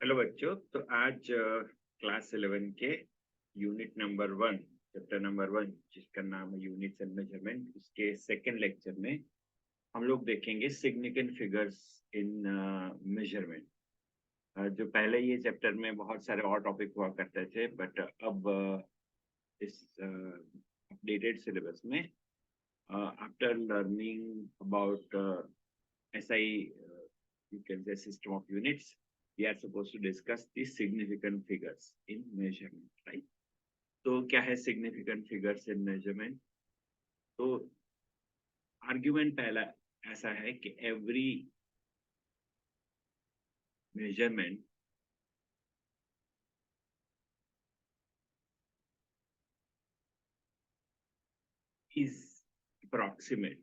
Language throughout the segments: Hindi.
हेलो बच्चों। तो आज क्लास 11 के यूनिट नंबर 1 चैप्टर नंबर 1 जिसका नाम है यूनिट्स एंड मेजरमेंट, उसके सेकंड लेक्चर में हम लोग देखेंगे सिग्निफिकेंट फिगर्स इन मेजरमेंट। जो पहले ये चैप्टर में बहुत सारे और टॉपिक हुआ करते थे, बट अब इस अपडेटेड सिलेबस में after learning about SI, you can say system of units, we are supposed to discuss the significant figures in measurement, right? तो क्या है significant figures in measurement? तो argument पहला ऐसा है कि every measurement is approximate.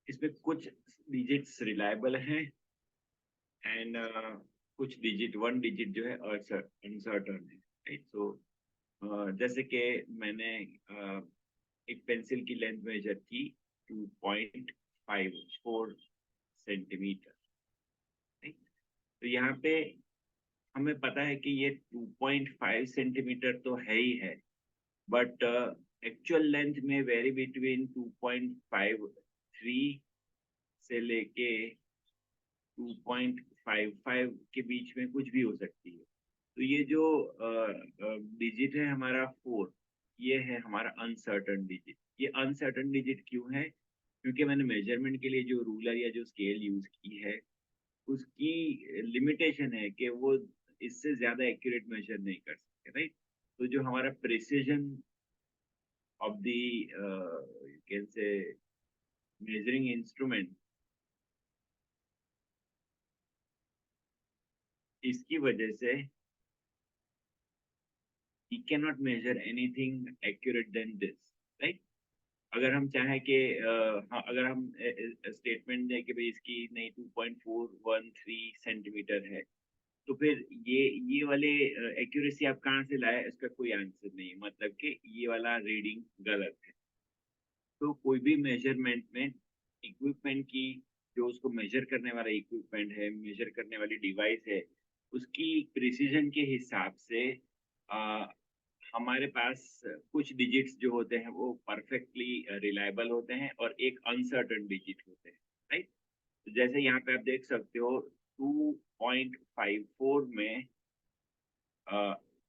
इसमें कुछ डिजिट्स रिलायबल हैं एंड कुछ डिजिट, वन डिजिट जो है अनसर्टन है, राइट? सो जैसे कि मैंने एक पेंसिल की लेंथ मेजर की 2.54 सेंटीमीटर, right? तो यहाँ पे हमें पता है कि ये 2.5 सेंटीमीटर तो है ही है, बट एक्चुअल लेंथ में वेरी बिटवीन 2.53 से लेके 2.55 के बीच में कुछ भी हो सकती है। तो ये जो डिजिट है हमारा 4, ये है हमारा अनसर्टन डिजिट। ये अनसर्टन डिजिट क्यों है? क्योंकि मैंने मेजरमेंट के लिए जो रूलर या जो स्केल यूज की है उसकी लिमिटेशन है कि वो इससे ज्यादा एक्यूरेट मेजर नहीं कर सकते, राइट? तो जो हमारा precision of the you can say measuring instrument, इसकी वजह से we cannot measure anything accurate than this, right? अगर हम चाहें कि अगर हम स्टेटमेंट दें कि भाई इसकी नहीं 2.413 सेंटीमीटर है, तो फिर ये वाले एक्यूरेसी आप कहाँ से लाए? इसका कोई आंसर नहीं है, मतलब कि ये वाला रीडिंग गलत है। तो कोई भी मेजरमेंट में इक्विपमेंट की, जो उसको मेजर करने वाला इक्विपमेंट है, मेजर करने वाली डिवाइस है, उसकी प्रिसीजन के हिसाब से आ, हमारे पास कुछ डिजिट्स जो होते हैं वो परफेक्टली रिलायबल होते हैं और एक अनसर्टन डिजिट होते हैं, राइट? तो जैसे यहाँ पे आप देख सकते हो 2.54 में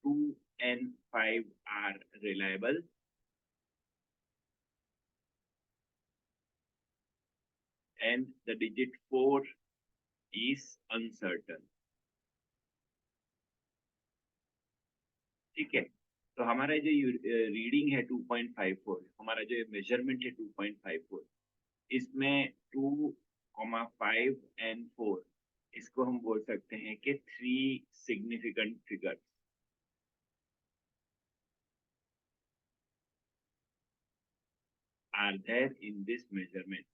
2 and 5 are reliable and the digit 4 is uncertain, ठीक है? तो हमारा जो रीडिंग है 2.54, हमारा जो मेजरमेंट है 2.54, इसमें 2, 5 and 4, इसको हम बोल सकते हैं कि 3 significant figures are there in this measurement.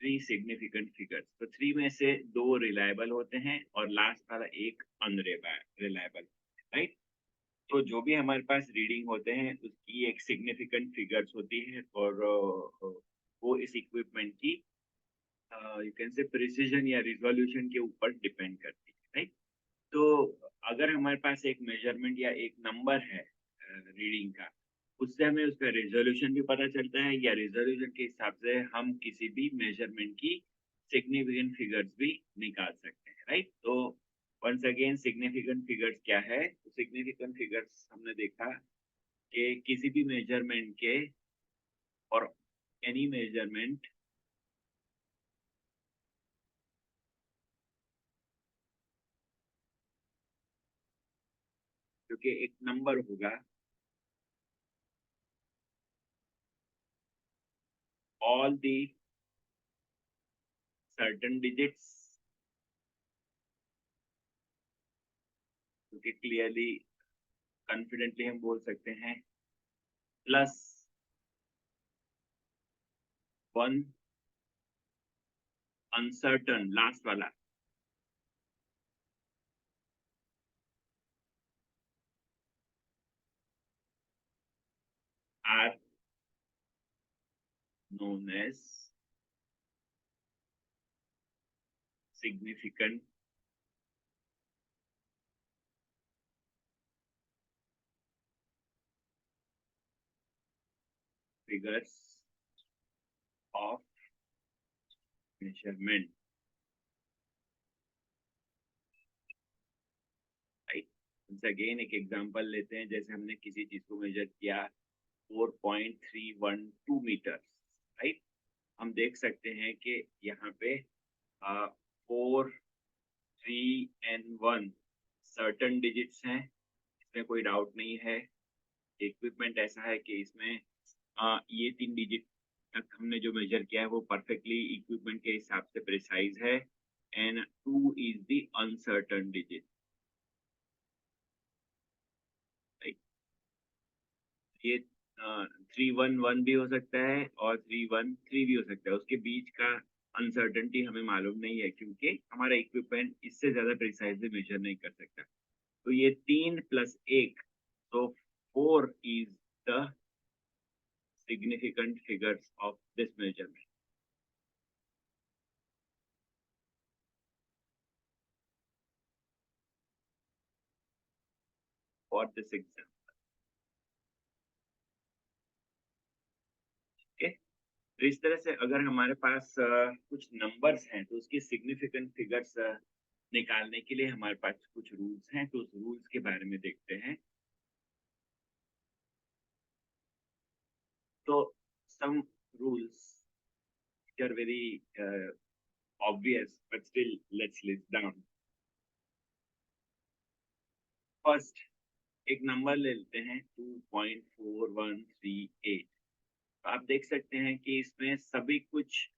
3 significant figures, तो 3 में से 2 रिलायबल होते हैं और लास्ट वाला एक अनरिलायबल, राइट? तो जो भी हमारे पास रीडिंग होते हैं उसकी एक सिग्निफिकेंट फिगर्स होती है और वो इस इक्विपमेंट की यू कैन से प्रिसीजन या रिजोल्यूशन के ऊपर डिपेंड करती है, राइट? तो अगर हमारे पास एक मेजरमेंट या एक नंबर है रीडिंग का, उससे हमें उसका रेजोल्यूशन भी पता चलता है, या रेजोल्यूशन के हिसाब से हम किसी भी मेजरमेंट की सिग्निफिकेंट फिगर्स भी निकाल सकते हैं, राइट? तो वंस अगेन सिग्निफिकेंट फिगर्स क्या है? तो सिग्निफिकेंट फिगर्स हमने देखा कि किसी भी मेजरमेंट के और एनी मेजरमेंट जो कि एक नंबर होगा, ऑल दी सर्टन डिजिट्स, जो कि क्लियरली कॉन्फिडेंटली हम बोल सकते हैं, प्लस 1 अनसर्टन लास्ट वाला, are known as significant figures of measurement, right. Again एक एग्जांपल लेते हैं, जैसे हमने किसी चीज को मेजर किया 4.312 मीटर, राइट। हम देख सकते हैं कि यहाँ पे 4, 3 and 1 सर्टन डिजिट्स हैं, इसमें कोई डाउट नहीं है। इक्विपमेंट ऐसा है कि इसमें ये 3 डिजिट तक हमने जो मेजर किया है वो परफेक्टली इक्विपमेंट के हिसाब से प्रिसाइज है, and 2 is the uncertain digit, right. ये 311 भी हो सकता है और 313 भी हो सकता है, उसके बीच का अनसर्टेनिटी हमें मालूम नहीं है, क्योंकि हमारा इक्विपमेंट इससे ज्यादा प्रिसाइजली मेजर नहीं कर सकता। तो ये 3 + 1, तो 4 is the significant figures of this measurement. For this example, okay? तो इस तरह से अगर हमारे पास कुछ नंबर्स हैं तो उसकी सिग्निफिकेंट फिगर्स निकालने के लिए हमारे पास कुछ रूल्स हैं, तो उस रूल्स के बारे में देखते हैं। तो some rules which are very obvious, but still let's list down. First, एक नंबर ले लेते हैं 2.4138। आप देख सकते हैं कि इसमें सभी कुछ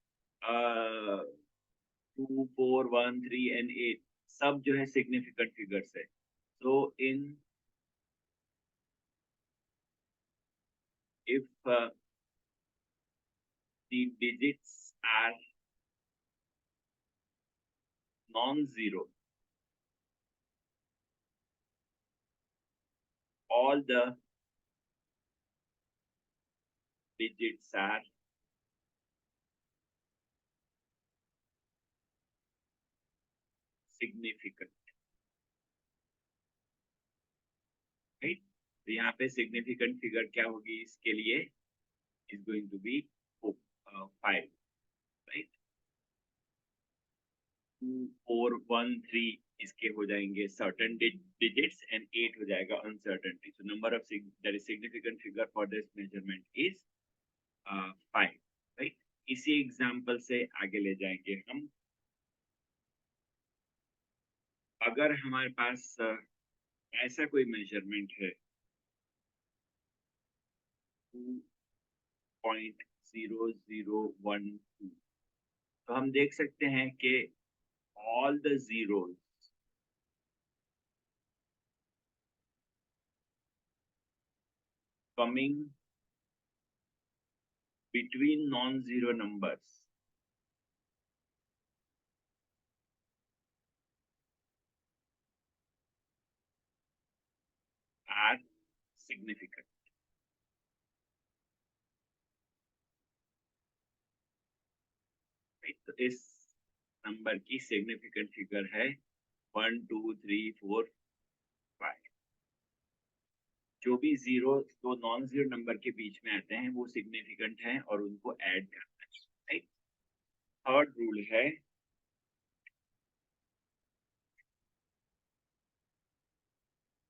2, 4, 1, 3 and 8 सब जो है सिग्निफिकेंट फिगर्स है। So in if the digits are non-zero, all the digits are significant, right? तो यहाँ पे सिग्निफिकेंट फिगर क्या होगी इसके लिए, is going to be 5, right? 2, 4, 1, 3 इसके हो जाएंगे सर्टेन डिजिट्स एंड 8 हो जाएगा uncertainty. So number of that is significant figure for this measurement is 5, right. इसी एग्जांपल से आगे ले जाएंगे हम। अगर हमारे पास ऐसा कोई मेजरमेंट है 2.0012, तो हम देख सकते हैं कि all the zeros coming between non-zero numbers are significant, right? तो इस नंबर की सिग्निफिकेंट फिगर है 1, 2, 3, 4, 5। जो भी जीरो दो नॉन जीरो नंबर के बीच में आते हैं वो सिग्निफिकेंट हैं और उनको ऐड करना है, राइट। थर्ड रूल है,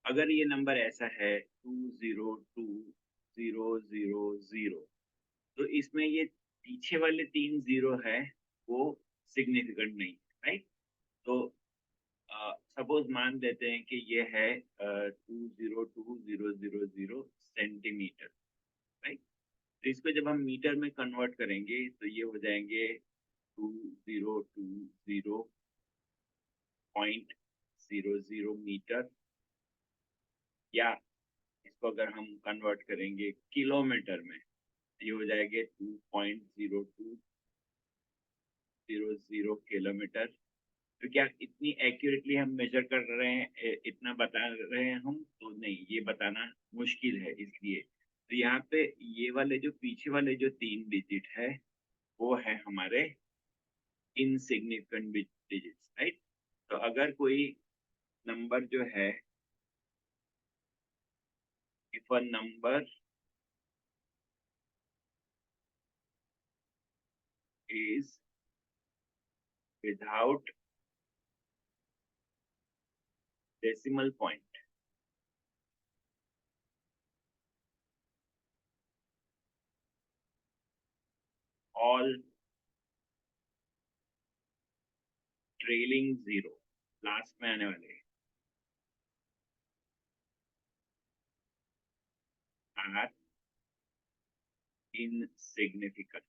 अगर ये नंबर ऐसा है 2020000, तो इसमें ये पीछे वाले 3 जीरो है वो सिग्निफिकेंट नहीं, राइट। तो सपोज मान लेते हैं कि ये है 202,000 सेंटीमीटर, राइट। तो इसको जब हम मीटर में कन्वर्ट करेंगे तो ये हो जाएंगे 2020.00 मीटर, या इसको अगर हम कन्वर्ट करेंगे किलोमीटर में ये हो जाएंगे 2.0200 किलोमीटर। तो क्या इतनी एक्यूरेटली हम मेजर कर रहे हैं, इतना बता रहे हैं हम, तो नहीं, ये बताना मुश्किल है। इसलिए तो यहाँ पे ये वाले जो पीछे वाले जो 3 डिजिट है वो है हमारे इनसिग्निफिकेंट डिजिट्स, राइट। तो अगर कोई नंबर जो है, if a number is without decimal point, all trailing zero, last में आने वाले are insignificant,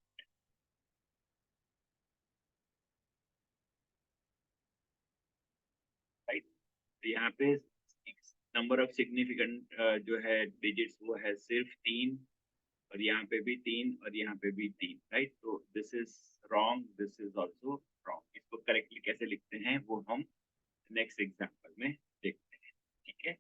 राइट। तो यहाँ पे नंबर ऑफ सिग्निफिकेंट जो है डिजिट्स वो है सिर्फ 3, और यहाँ पे भी 3 और यहाँ पे भी 3, राइट। तो this is wrong, this is also wrong. इसको करेक्टली कैसे लिखते हैं वो हम नेक्स्ट एग्जाम्पल में देखते हैं, ठीक है।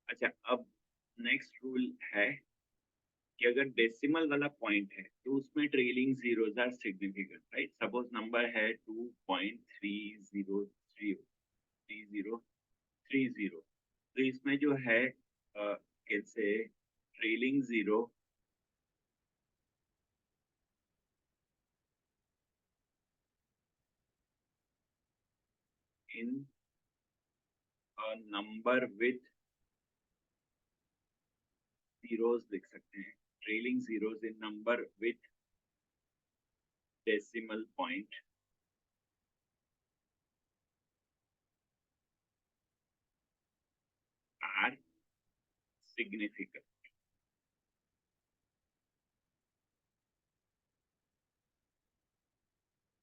अच्छा, अब नेक्स्ट रूल है कि अगर डेसिमल वाला पॉइंट है तो उसमें trailing zeros are significant, right. Suppose number है 2.303030, तो इसमें जो है कैसे trailing zero in number with zeros लिख सकते हैं। Trailing zeros in number with decimal point are significant,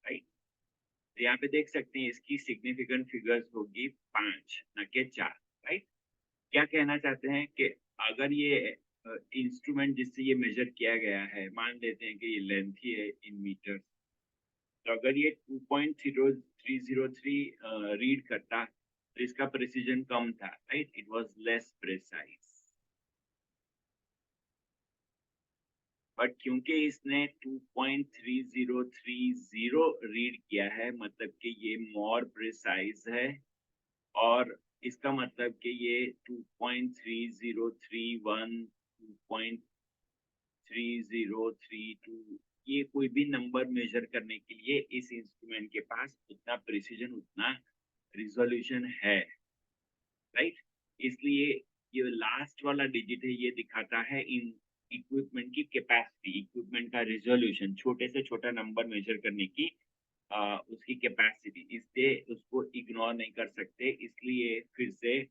right. तो यहाँ पे देख सकते हैं इसकी सिग्निफिकेंट फिगर्स होगी 5 न के 4, राइट। क्या कहना चाहते हैं कि अगर ये इंस्ट्रूमेंट जिससे ये मेजर किया गया है, मान लेते हैं कि ये लेंथ ही है इन मीटर, तो अगर ये 2.0303 रीड करता तो इसका प्रिसीजन कम था, right, it was less precise. But क्योंकि इसने 2.3030 रीड किया है, मतलब कि ये मोर प्रिसाइज है, और इसका मतलब कि ये 2.3031 2.3032 ये कोई भी नंबर मेजर करने के लिए इस इंस्ट्रूमेंट के पास उतना प्रिसीजन, उतना रिजोल्यूशन है, राइट। इसलिए ये लास्ट वाला डिजिट है, ये दिखाता है इन इक्विपमेंट की कैपेसिटी, इक्विपमेंट का रिजोल्यूशन, छोटे से छोटा नंबर मेजर करने की उसकी कैपेसिटी। इससे उसको इग्नोर नहीं कर सकते, इसलिए फिर से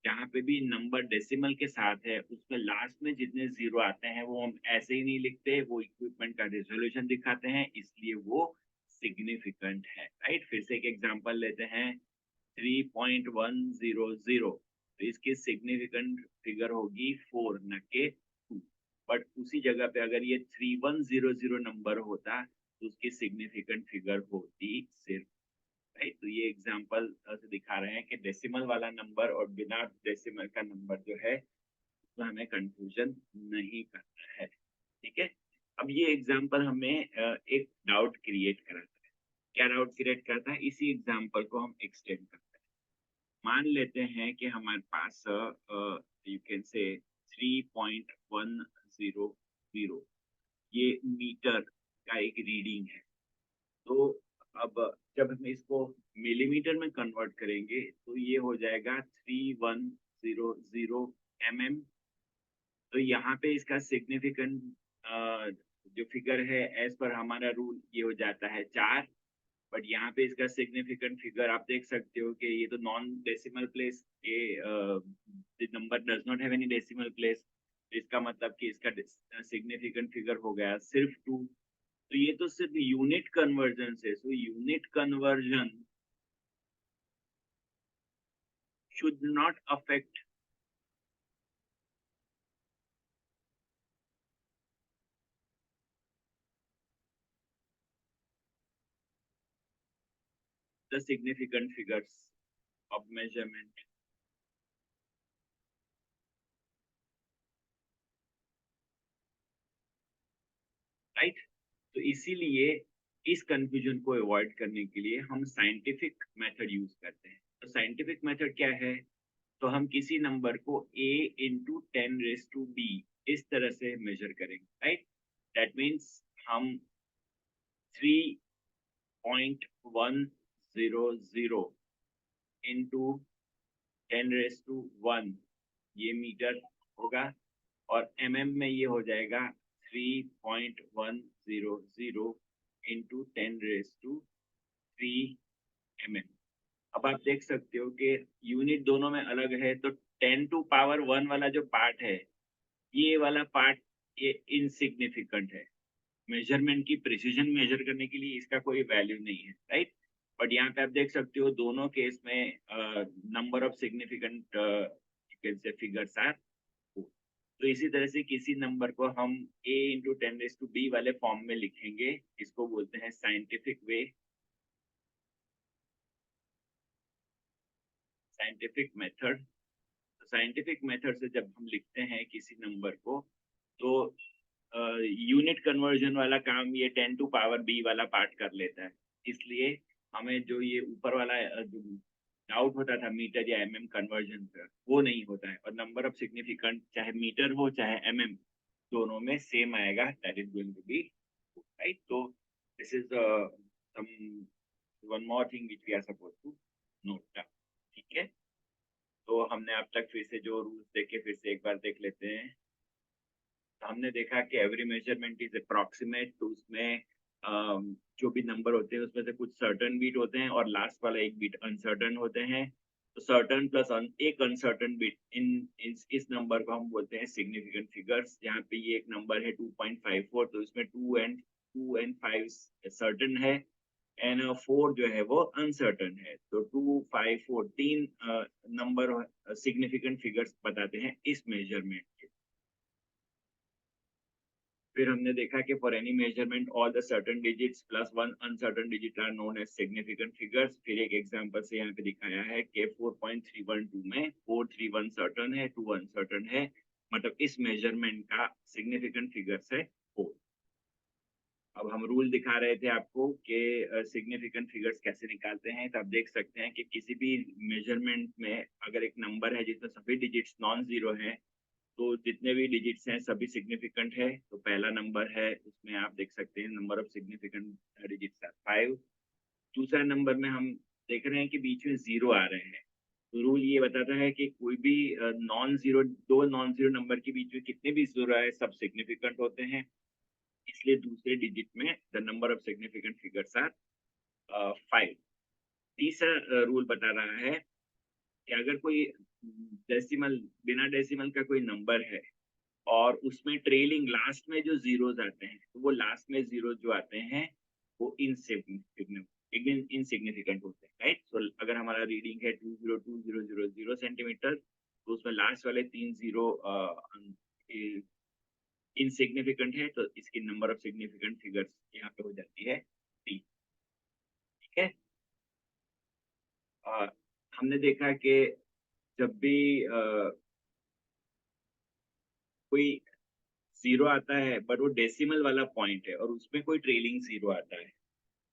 जहाँ पे भी नंबर डेसिमल के साथ है उसमें लास्ट में जितने जीरो आते हैं वो हम ऐसे ही नहीं लिखते, वो इक्विपमेंट का रेजोल्यूशन दिखाते हैं, इसलिए वो सिग्निफिकेंट है, राइट। फिर से एक एग्जांपल लेते हैं, 3.100, तो इसकी सिग्निफिकेंट फिगर होगी 4 न के 2। बट उसी जगह पे अगर ये 3100 नंबर होता तो उसकी सिग्निफिकेंट फिगर होती सिर्फ, राइट। तो ये एग्जांपल से दिखा रहे हैं कि डेसिमल वाला नंबर और बिना डेसिमल का नंबर जो है तो हमें कंफ्यूजन नहीं करना है, ठीक है। अब ये एग्जांपल हमें एक डाउट क्रिएट कराता है। क्या डाउट क्रिएट करता है, इसी एग्जांपल को हम एक्सटेंड करते हैं। मान लेते हैं कि हमारे पास यू कैन से 3.100 ये मीटर का एक रीडिंग है। तो अब जब हम इसको मिलीमीटर में कन्वर्ट करेंगे तो ये हो जाएगा 3100 mm। तो यहाँ पे इसका सिग्निफिकेंट जो फिगर है एज पर हमारा रूल ये हो जाता है 4। बट यहाँ पे इसका सिग्निफिकेंट फिगर आप देख सकते हो कि ये तो नॉन डेसिमल प्लेस, ये number does not have any decimal place, इसका मतलब कि इसका सिग्निफिकेंट फिगर हो गया सिर्फ 2। तो ये तो सिर्फ यूनिट कन्वर्जन से, so unit conversion should not affect the significant figures of measurement. Right, तो इसीलिए इस कंफ्यूजन को अवॉइड करने के लिए हम साइंटिफिक मेथड यूज करते हैं। तो साइंटिफिक मेथड क्या है? तो हम किसी नंबर को a इंटू 10⁻⁵ इस तरह से मेजर करेंगे, राइट। दैट मीन्स हम 3.100 इंटू 10⁻⁴ ये मीटर होगा, और में ये हो जाएगा 3.100 इंटू 10⁻³ mm। अब आप देख सकते हो कि यूनिट दोनों में अलग है, तो 10⁻⁻1 वाला जो पार्ट है, ये वाला पार्ट ये इनसिग्निफिकेंट है। मेजरमेंट की प्रिसीजन मेजर करने के लिए इसका कोई वैल्यू नहीं है, राइट। बट यहाँ पे आप देख सकते हो दोनों केस में नंबर ऑफ सिग्निफिकेंट से फिगर्स आर। तो इसी तरह से किसी नंबर को हम a इंटू 10⁻⁵ वाले फॉर्म में लिखेंगे, इसको बोलते हैं scientific way, scientific method. Scientific method से जब हम लिखते हैं किसी नंबर को, तो यूनिट कन्वर्जन वाला काम ये 10⁻b वाला पार्ट कर लेता है। इसलिए हमें जो ये ऊपर वाला जो डाउट होता था मीटर या कन्वर्जन का, वो नहीं होता है, और नंबर ऑफ सिग्निफिकेंट चाहे मीटर हो चाहे दोनों में सेम आएगा। That is going to be right. तो this is some one more thing which we are supposed to note down. ठीक है, तो हमने अब तक फिर से जो रूल्स देखे फिर से एक बार देख लेते हैं। तो हमने देखा कि एवरी मेजरमेंट इज अप्रॉक्सीमेट, तो उसमें जो भी नंबर होते हैं उसमें से कुछ सर्टन बीट होते हैं और लास्ट वाला एक बीट अनसर्टन होते हैं। तो सर्टन प्लस एक अनसर्टन बीट इस नंबर को हम बोलते हैं सिग्निफिकेंट फिगर्स। जहाँ पे ये एक नंबर है 2.54, तो इसमें 2 एंड 5 सर्टन है, एंड 4 जो है वो अनसर्टन है। तो 2, 5, 4 तीन नंबर सिग्निफिकेंट फिगर्स बताते हैं इस मेजरमेंट के। फिर हमने देखा कि for any measurement all the certain digits plus one uncertain digit are known as significant figures. फिर एक एग्जांपल से यहाँ पे दिखाया है कि 4.312 में 431 सर्टेन है, 2 अनसर्टेन है, मतलब इस मेजरमेंट का सिग्निफिकेंट फिगर्स है 4। अब हम रूल दिखा रहे थे आपको कि सिग्निफिकेंट फिगर्स कैसे निकालते हैं। तो आप देख सकते हैं कि किसी भी मेजरमेंट में अगर एक नंबर है जिसमें सभी डिजिट्स नॉन जीरो हैं, तो जितने भी डिजिट्स हैं सभी सिग्निफिकेंट है। तो पहला नंबर है, उसमें आप देख सकते हैं number of significant digits are 5। दूसरा नंबर में हम देख रहे हैं कि बीच में जीरो आ रहे हैं। तो रूल ये बताता है कि कोई भी दो नॉन जीरो नंबर के बीच में कितने भी जीरो आए सब सिग्निफिकेंट होते हैं। इसलिए दूसरे डिजिट में the number of significant figures are 5। तीसरा रूल बता रहा है कि अगर कोई डेसिमल बिना डेसिमल का कोई नंबर है और उसमें ट्रेलिंग लास्ट में जो जीरोस आते हैं, तो वो लास्ट में जीरो जो आते हैं वो इनसिग्निफिकेंट होते हैं, राइट। तो अगर हमारा रीडिंग है 202,000 सेंटीमीटर, तो उसमें लास्ट वाले 3 जीरो इनसिग्निफिकेंट है, तो इसकी नंबर ऑफ सिग्निफिकेंट फिगर्स यहाँ पे हो जाती है 3। ठीक है, हमने देखा कि जब भी कोई जीरो आता है बट वो डेसिमल वाला पॉइंट है और उसमें कोई ट्रेलिंग जीरो आता है,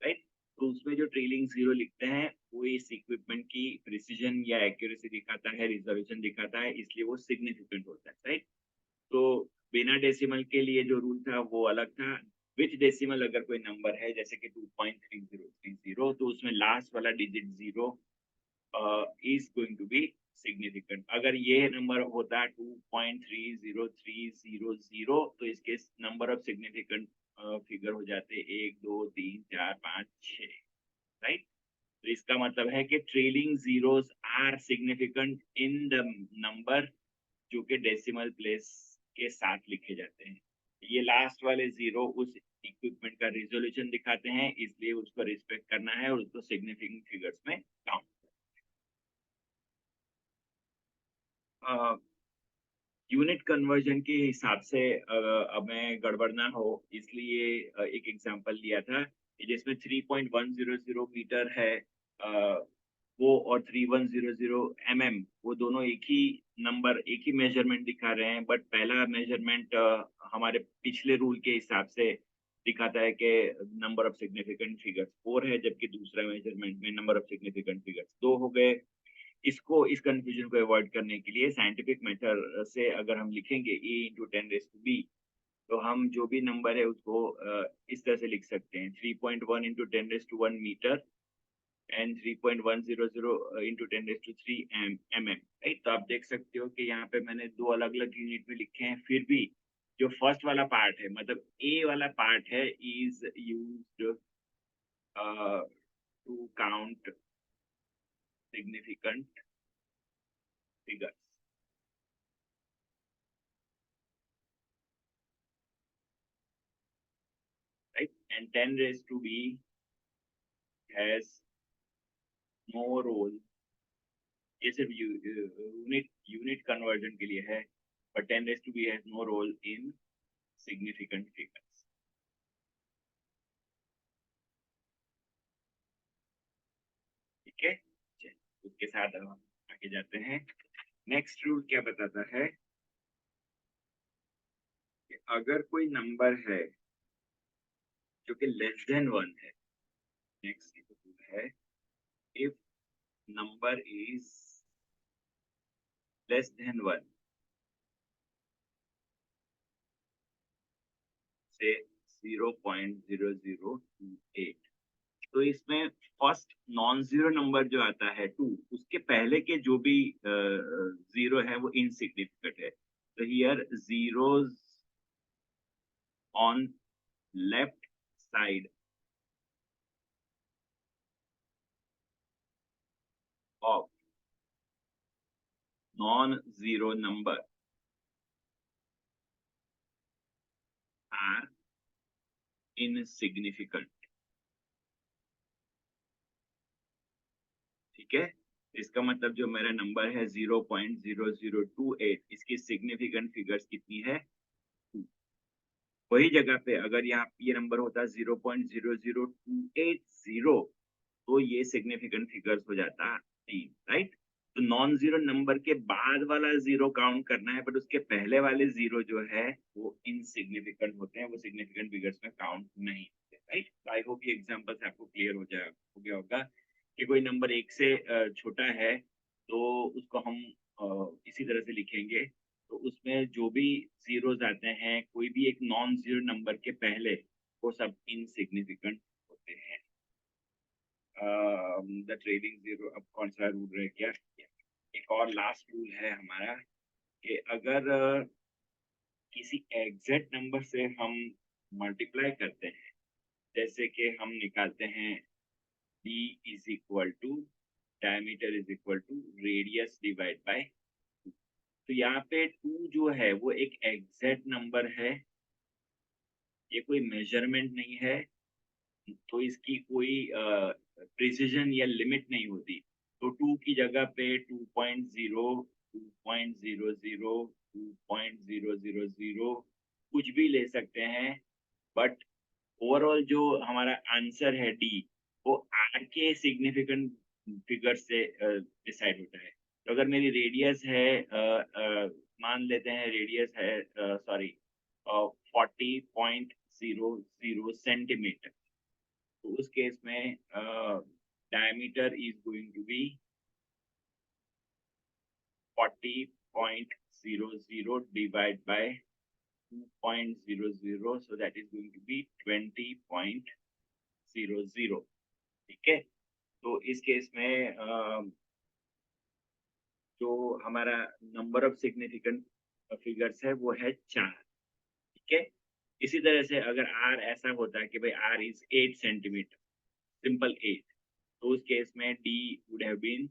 राइट, तो उसमें जो ट्रेलिंग जीरो लिखते हैं वो इस इक्विपमेंट की प्रिसीजन या एक्यूरेसी दिखाता है, रिजर्वेशन दिखाता है, इसलिए वो सिग्निफिकेंट होता है, राइट। तो बिना डेसिमल के लिए जो रूल था वो अलग था। विथ डेसिमल अगर कोई नंबर है जैसे कि 2.3030, तो उसमें लास्ट वाला digit zero is going to be significant। अगर ये नंबर होता है 2.30300, तो इसके नंबर ऑफ सिग्निफिकेंट फिगर हो जाते 1, 2, 3, 4, 5, 6, राइट। तो इसका मतलब है कि trailing zeros are significant in the number जो कि डेसिमल प्लेस के साथ लिखे जाते हैं। ये लास्ट वाले जीरो उस इक्विपमेंट का रिजोल्यूशन दिखाते हैं, इसलिए उसको रिस्पेक्ट करना है और उसको सिग्निफिकेंट फिगर्स में काउंट। यूनिट कन्वर्जन के हिसाब से हमें गड़बड़ ना हो, इसलिए एक एग्जांपल लिया था कि जिसमें 3.100 मीटर है, वो और 3100 mm वो दोनों एक ही नंबर, एक ही मेजरमेंट दिखा रहे हैं, बट पहला मेजरमेंट हमारे पिछले रूल के हिसाब से दिखाता है कि नंबर ऑफ सिग्निफिकेंट फिगर्स 4 है, जबकि दूसरा मेजरमेंट में नंबर ऑफ सिग्निफिकेंट फिगर्स 2 हो गए। इसको, इस कंफ्यूजन को अवॉइड करने के लिए साइंटिफिक मेथड से अगर हम लिखेंगे e इंटू 10⁻⁵ तो हम जो भी नंबर है उसको इस तरह से लिख सकते हैं, 3.1 into 10⁻⁴ metre and 3.100 into 10⁻³ mm, right. तो आप देख सकते हो कि यहाँ पे मैंने दो अलग अलग यूनिट में लिखे हैं, फिर भी जो फर्स्ट वाला पार्ट है, मतलब ए वाला पार्ट है, is used to count significant figures, right. And 10⁻⁵ has no role, ये सिर्फ यूनिट यूनिट कन्वर्जन के लिए है, but 10⁻⁵ has no role in significant figures। ठीक है, चलिए, उसके साथ अब हम आगे जाते हैं। नेक्स्ट रूल क्या बताता है कि अगर कोई नंबर है जो कि लेस देन 1 है, नेक्स्ट रूल है, if number is less than 1, से 0.0028, तो इसमें फर्स्ट नॉन जीरो नंबर जो आता है 2, उसके पहले के जो भी जीरो है वो इनसिग्निफिकेंट है। तो here zeros on left side of non-zero number are insignificant। ठीक है, इसका मतलब जो मेरा नंबर है 0.0028, इसकी सिग्निफिकेंट फिगर्स कितनी है? 2। वही जगह पे अगर यहाँ ये नंबर होता 0.00280, तो ये सिग्निफिकेंट फिगर्स हो जाता 3, राइट। तो नॉन जीरो नंबर के बाद वाला जीरो काउंट करना है, बट उसके पहले वाले जीरो जो है वो इनसिग्निफिकेंट होते हैं, वो सिग्निफिकेंट फिगर्स में काउंट नहीं होते, राइट। आई होप ये एग्जांपल से आपको क्लियर हो गया होगा कि कोई नंबर एक से छोटा है तो उसको हम इसी तरह से लिखेंगे। तो उसमें जो भी जीरोस आते हैं, कोई भी एक नॉन जीरो नंबर के पहले, वो सब इनसिग्निफिकेंट होते हैं। द ट्रेलिंग जीरो, अब कौन सा रूल रह गया? एक और लास्ट रूल है हमारा कि अगर किसी एग्जैक्ट नंबर से हम मल्टीप्लाई करते हैं, जैसे कि हम निकालते हैं d is equal to diameter is equal to radius divide by 2, तो यहाँ पे 2 जो है वो एक एग्जैक्ट नंबर है, ये कोई मेजरमेंट नहीं है, तो इसकी कोई प्रिसिजन या लिमिट नहीं होती। तो 2 की जगह पे 2.0, 2.00, 2.000 कुछ भी ले सकते हैं, बट ओवरऑल जो हमारा आंसर है डी, वो आर के सिग्निफिकेंट फिगर से डिसाइड होता है। तो अगर मेरी रेडियस है मान लेते हैं रेडियस है सॉरी 40.00 सेंटीमीटर, तो उस केस में diameter is going to be 40.00 divide by 2.00, so that is going to be 20.00। ठीक है, तो इस केस में जो हमारा नंबर ऑफ सिग्निफिकेंट फिगर्स है वो है 4। ठीक है, इसी तरह से अगर आर ऐसा होता है कि भाई आर इज 8 सेंटीमीटर, सिंपल 8, तो उस केस में D would have been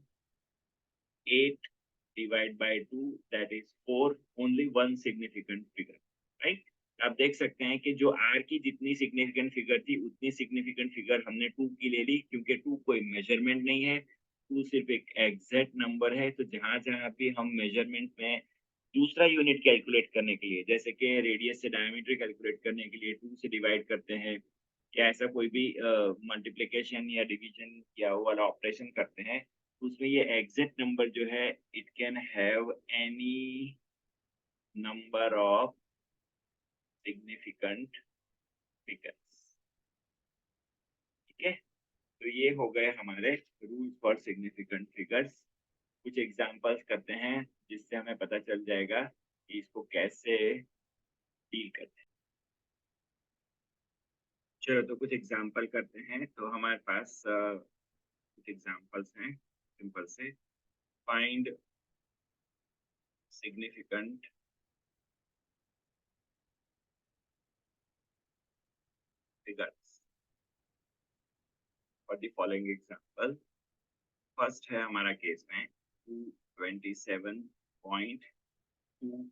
8 divided by 2, that is 4, only one significant figure, right। आप देख सकते हैं कि जो r की जितनी सिग्निफिकेंट फिगर थी उतनी सिग्निफिकेंट फिगर हमने 2 की ले ली, क्योंकि 2 कोई मेजरमेंट नहीं है, 2 सिर्फ एक एग्जैक्ट नंबर है। तो जहां जहां भी हम मेजरमेंट में दूसरा यूनिट कैलकुलेट करने के लिए, जैसे कि रेडियस से डायमीटर कैलकुलेट करने के लिए 2 से डिवाइड करते हैं, या ऐसा कोई भी मल्टीप्लिकेशन या डिवीजन या वो वाला ऑपरेशन करते हैं, तो उसमें ये एग्जैक्ट नंबर जो है it can have any number of significant figures. ठीक है, तो ये हो गए हमारे रूल्स फॉर सिग्निफिकेंट फिगर्स। कुछ एग्जांपल्स करते हैं जिससे हमें पता चल जाएगा कि इसको कैसे डील करते हैं। चलो तो कुछ एग्जांपल करते हैं। तो हमारे पास कुछ एग्जांपल्स हैं सिंपल से। Find significant figures for the following example. First है हमारा केस में 227.2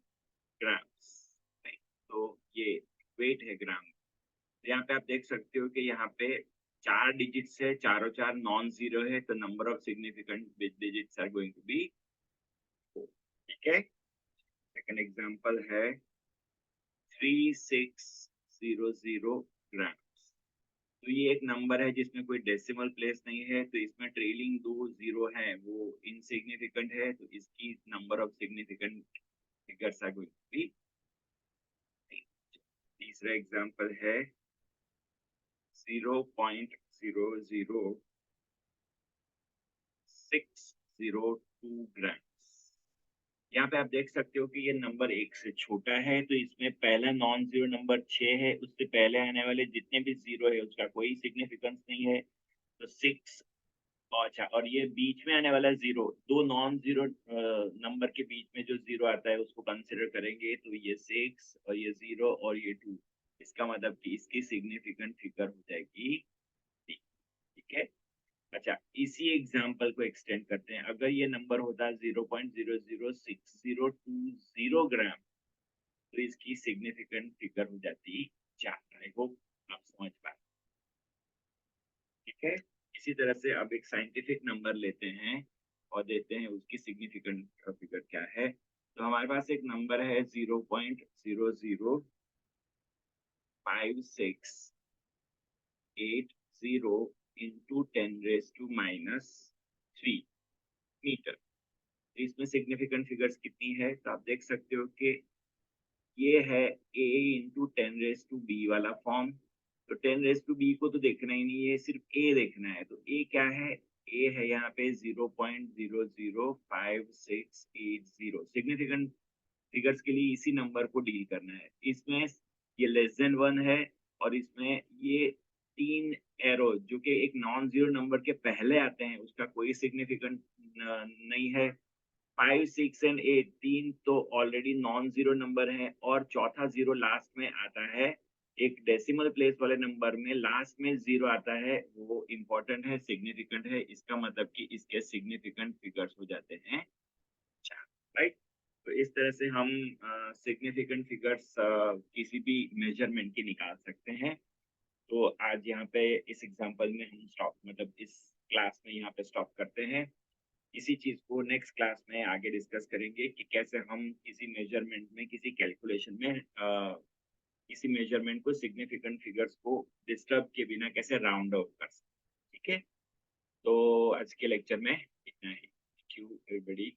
ग्राम्स। तो ये वेट है ग्राम। यहाँ पे आप देख सकते हो कि यहाँ पे 4 डिजिट्स है, चारों चार नॉन जीरो है, तो number of significant digits are going to be 4। ठीक है, सेकंड एग्जांपल है 3600 ग्राम्स। तो ये एक नंबर है जिसमें कोई डेसिमल प्लेस नहीं है, तो इसमें ट्रेलिंग 2 जीरो है, वो इनसिग्निफिकेंट है, तो इसकी number of significant figures are going to be. तीसरा एग्जांपल है 0.00602 ग्राम्स। यहाँ पे आप देख सकते हो कि ये नंबर एक से छोटा है, तो इसमें पहला नॉन जीरो नंबर 6 है, उससे पहले आने वाले जितने भी जीरो है उसका कोई सिग्निफिकेंस नहीं है, तो 6। अच्छा, और ये बीच में आने वाला जीरो, दो नॉन जीरो नंबर के बीच में जो जीरो आता है उसको कंसिडर करेंगे, तो ये 6 और ये 0 और ये 2, इसका मतलब कि इसकी सिग्निफिकेंट फिगर हो जाएगी 3। ठीक है। अच्छा, इसी एग्जाम्पल को एक्सटेंड करते हैं। अगर ये नंबर होता 0.00602 ग्राम, तो इसकी सिग्निफिकेंट फिगर हो जाती 4। आई होप आप समझ पाए। ठीक है, इसी तरह से अब एक साइंटिफिक नंबर लेते हैं और देते हैं उसकी सिग्निफिकेंट फिगर क्या है। तो हमारे पास एक नंबर है 0.005680 इंटू 10⁻³ मीटर। तो इसमें सिग्निफिकेंट फिगर्स कितनी है, तो आप देख सकते हो कि ये है a इंटू 10⁻³ वाला फॉर्म। तो 10⁻³ को तो देखना ही नहीं है, सिर्फ a देखना है। तो a क्या है, a है यहाँ पे 0.00560। सिग्निफिकेंट फिगर्स के लिए इसी नंबर को डील करना है। इसमें ये लेस देन 1 है, और इसमें ये 3 एरो जो कि एक नॉन जीरो नंबर के पहले आते हैं उसका कोई सिग्निफिकेंट नहीं है। 5, 6 एंड 8 तीन तो ऑलरेडी नॉन जीरो नंबर है, और चौथा जीरो लास्ट में आता है। एक डेसिमल प्लेस वाले नंबर में लास्ट में जीरो आता है, वो इम्पोर्टेंट है, सिग्निफिकेंट है, इसका मतलब कि इसके सिग्निफिकेंट फिगर्स हो जाते हैं 4। राइट। तो इस तरह से हम सिग्निफिकेंट फिगर्स किसी भी मेजरमेंट की निकाल सकते हैं। तो आज यहाँ पे इस एग्जांपल में हम स्टॉप, मतलब इस क्लास में यहाँ पे स्टॉप करते हैं। इसी चीज को नेक्स्ट क्लास में आगे डिस्कस करेंगे कि कैसे हम किसी मेजरमेंट में, किसी कैलकुलेशन में किसी मेजरमेंट को, सिग्निफिकेंट फिगर्स को डिस्टर्ब के बिना कैसे राउंड ऑफ कर सकते हैं। ठीक है, तो आज के लेक्चर में इतना ही। Thank you everybody.